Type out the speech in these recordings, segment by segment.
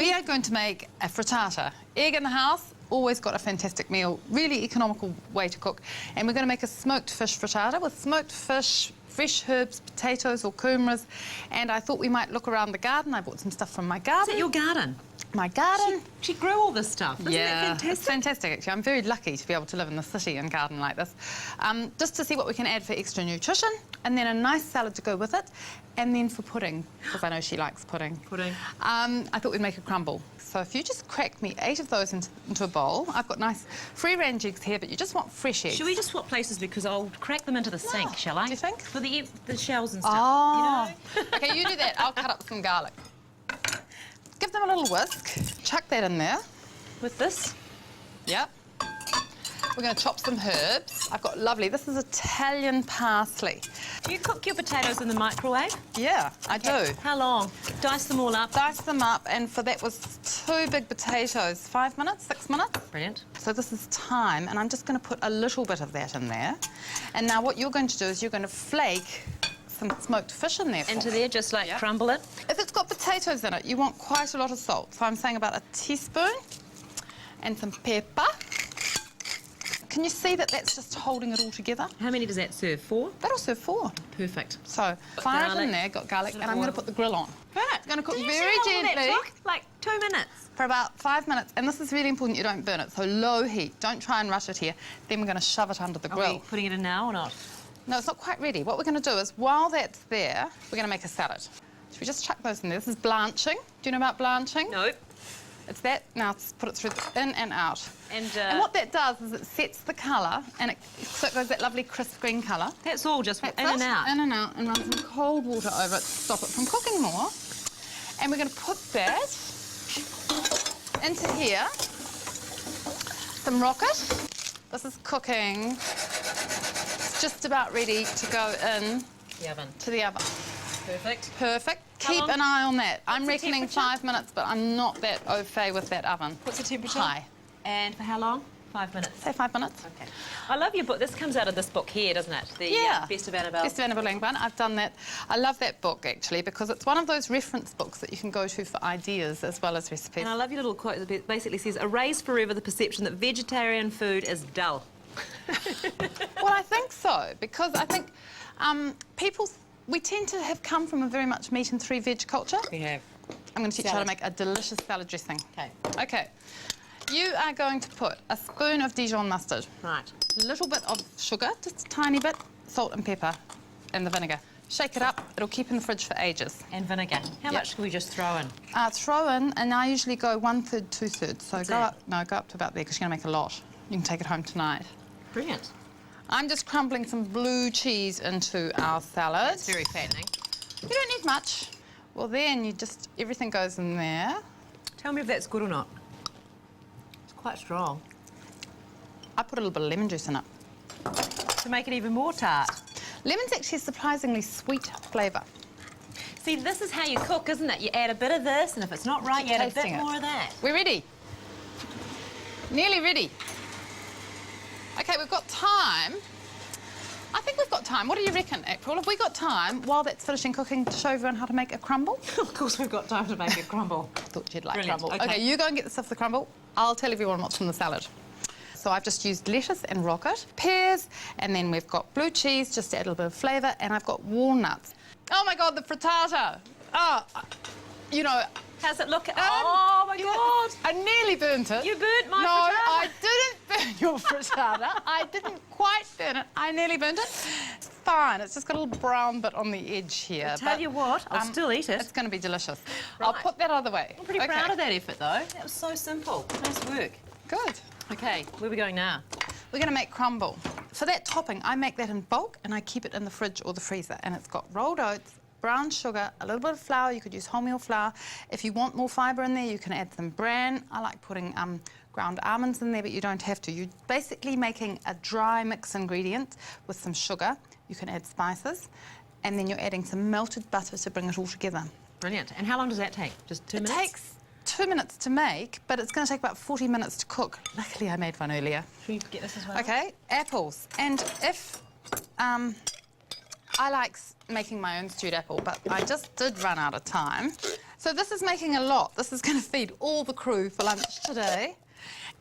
We are going to make a frittata. Egg in the house, always got a fantastic meal, really economical way to cook. And we're going to make a smoked fish frittata with smoked fish, fresh herbs, potatoes or kumaras. And I thought we might look around the garden. I bought some stuff from my garden. Is it your garden? My garden. She grew all this stuff. Isn't it fantastic? It's fantastic, actually. I'm very lucky to be able to live in the city and garden like this. Just to see what we can add for extra nutrition, and then a nice salad to go with it, and then for pudding, because I know she likes pudding. Pudding. I thought we'd make a crumble. So if you just crack me 8 of those into a bowl, I've got nice free-range eggs here, but you just want fresh eggs. Should we just swap places, because I'll crack them into the sink, shall I? Do you think? For the shells and stuff, Oh. you know? OK, you do that. I'll cut up some garlic. Give them a little whisk. Chuck that in there. With this? Yep. We're going to chop some herbs. I've got lovely, this is Italian parsley. Do you cook your potatoes in the microwave? Yeah, I do. How long? Dice them all up? Dice them up, and for that was 2 big potatoes. 5 minutes, 6 minutes. Brilliant. So this is thyme, and I'm just going to put a little bit of that in there. And now what you're going to do is you're going to flake some smoked fish in there. Into there, just like crumble it? If it's got potatoes in it, you want quite a lot of salt. So I'm saying about a teaspoon and some pepper. Can you see that that's just holding it all together? How many does that serve? 4? That'll serve 4. Perfect. So fire it in there, got garlic, and I'm going to put the grill on. Right. It's going to cook Did you very see how long gently. that took? Like 2 minutes. For about 5 minutes. And this is really important you don't burn it, so low heat. Don't try and rush it here. Then we're going to shove it under the grill. Are we putting it in now or not? No, it's not quite ready. What we're going to do is, while that's there, we're going to make a salad. Should we just chuck those in there? This is blanching. Do you know about blanching? No. It's that. Now, let's put it through in and out. And what that does is it sets the colour, and so it goes that lovely crisp green colour. That's all, just That's in and it. out. In and out, and run some cold water over it to stop it from cooking more. And we're going to put that into here. Some rocket. This is cooking. It's just about ready to go in The oven. to the oven. Perfect. Perfect. How Keep long? an eye on that. I'm the reckoning temperature? 5 minutes, but I'm not that au fait with that oven. What's the temperature? High. And for how long? 5 minutes. Say 5 minutes. Okay. I love your book. This comes out of this book here, doesn't it? The Best of Annabel. Best of Annabel Langbein. I've done that. I love that book, actually, because it's one of those reference books that you can go to for ideas as well as recipes. And I love your little quote that basically says, erase forever the perception that vegetarian food is dull. Well, I think so, because I think we tend to have come from a very much meat and 3 veg culture. We have. I'm going to teach you how to make a delicious salad dressing. Okay. Okay. You are going to put a spoon of Dijon mustard. Right. A little bit of sugar, just a tiny bit, salt and pepper, and the vinegar. Shake it up. It'll keep in the fridge for ages. And vinegar. How much can we just throw in? Throw in, and I usually go 1/3, 2/3. So What's go that? up. No, go up to about there because you're going to make a lot. You can take it home tonight. Brilliant. I'm just crumbling some blue cheese into our salad. It's very fattening. You don't need much. Well, then everything goes in there. Tell me if that's good or not. It's quite strong. I put a little bit of lemon juice in it. To make it even more tart. Lemon's actually a surprisingly sweet flavour. See, this is how you cook, isn't it? You add a bit of this, and if it's not right, you add a bit Tasting it. more of that. We're ready. Nearly ready. OK, we've got time. I think we've got time. What do you reckon, April? Have we got time, while that's finishing cooking, to show everyone how to make a crumble? Of course we've got time to make a crumble. I thought you'd like Brilliant. crumble. OK, you go and get the stuff for the crumble. I'll tell everyone what's in the salad. So I've just used lettuce and rocket, pears, and then we've got blue cheese, just to add a little bit of flavour, and I've got walnuts. Oh, my God, the frittata. Oh, you know... How's it look? Oh, my God. I nearly burnt it. You burnt my No, frittata. I didn't burn your frittata. I didn't quite burn it. I nearly burnt it. It's fine. It's just got a little brown bit on the edge here. I'll tell you what, I'll still eat it. It's going to be delicious. Right. I'll put that other way. I'm pretty proud of that effort, though. That was so simple. Nice work. Good. OK, where are we going now? We're going to make crumble. For that topping, I make that in bulk and I keep it in the fridge or the freezer. And it's got rolled oats, brown sugar, a little bit of flour. You could use wholemeal flour. If you want more fibre in there, you can add some bran. I like putting ground almonds in there, but you don't have to. You're basically making a dry mix ingredient with some sugar. You can add spices, and then you're adding some melted butter to bring it all together. Brilliant. And how long does that take? Just 2 minutes? It takes 2 minutes to make, but it's going to take about 40 minutes to cook. Luckily, I made one earlier. Should we get this as well? OK, apples. And if... I like making my own stewed apple, but I just did run out of time. So this is making a lot. This is going to feed all the crew for lunch today.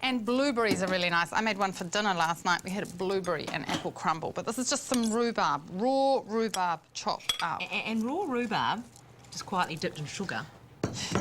And blueberries are really nice. I made one for dinner last night. We had a blueberry and apple crumble, but this is just some rhubarb, raw rhubarb chopped up. And raw rhubarb, just quietly dipped in sugar.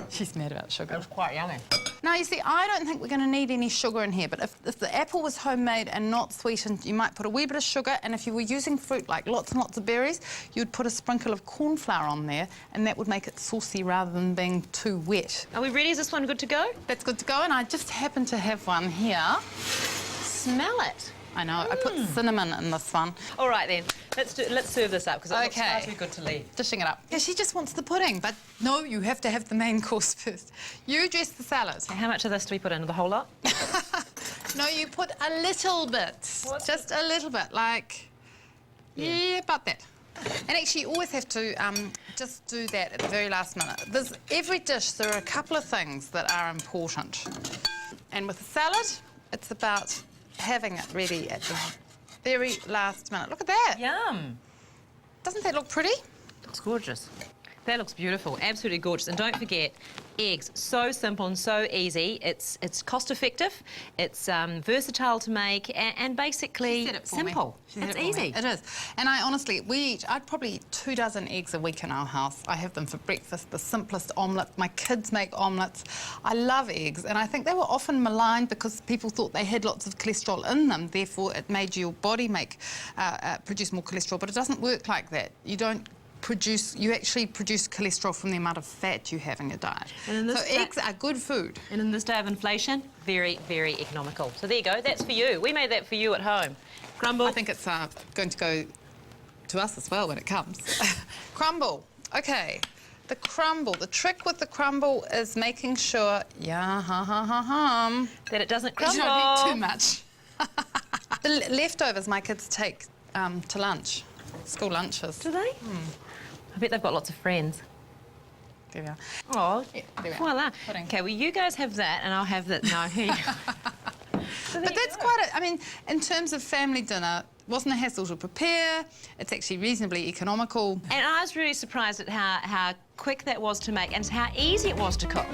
She's mad about sugar. It was quite yummy. Now, you see, I don't think we're going to need any sugar in here, but if the apple was homemade and not sweetened, you might put a wee bit of sugar, and if you were using fruit like lots and lots of berries, you'd put a sprinkle of corn flour on there, and that would make it saucy rather than being too wet. Are we ready? Is this one good to go? That's good to go, and I just happen to have one here. Smell it. I know, I put cinnamon in this one. All right, then. Let's serve this up, because it looks far too good to leave. Dishing it up. Yeah, she just wants the pudding, but no, you have to have the main course first. You dress the salad. How much of this do we put in? The whole lot? No, you put a little bit. Just a little bit, like... Yeah, about that. And actually, you always have to just do that at the very last minute. Every dish, there are a couple of things that are important. And with a salad, it's about having it ready at the very last minute. Look at that. Yum. Doesn't that look pretty? Looks gorgeous. That looks beautiful, absolutely gorgeous. And don't forget, eggs, so simple and so easy. It's cost effective, it's versatile to make, and basically simple. It's easy. It is. And I honestly, I'd probably eat 2 dozen eggs a week in our house. I have them for breakfast, the simplest omelette. My kids make omelettes. I love eggs, and I think they were often maligned because people thought they had lots of cholesterol in them, therefore it made your body produce more cholesterol, but it doesn't work like that. You actually produce cholesterol from the amount of fat you have in your diet. So eggs are good food. And in this day of inflation, very, very economical. So there you go, that's for you. We made that for you at home. Crumble. I think it's going to go to us as well when it comes. Crumble. OK. The crumble. The trick with the crumble is making sure, that it doesn't crumble. You don't eat too much. The leftovers my kids take to lunch. School lunches. Do they? I bet they've got lots of friends. There we are. Oh, yeah, there we are. Voila. OK, well, you guys have that, and I'll have that. No, here you go. But that's quite I mean, in terms of family dinner, wasn't a hassle to prepare. It's actually reasonably economical. And I was really surprised at how quick that was to make and how easy it was to cook.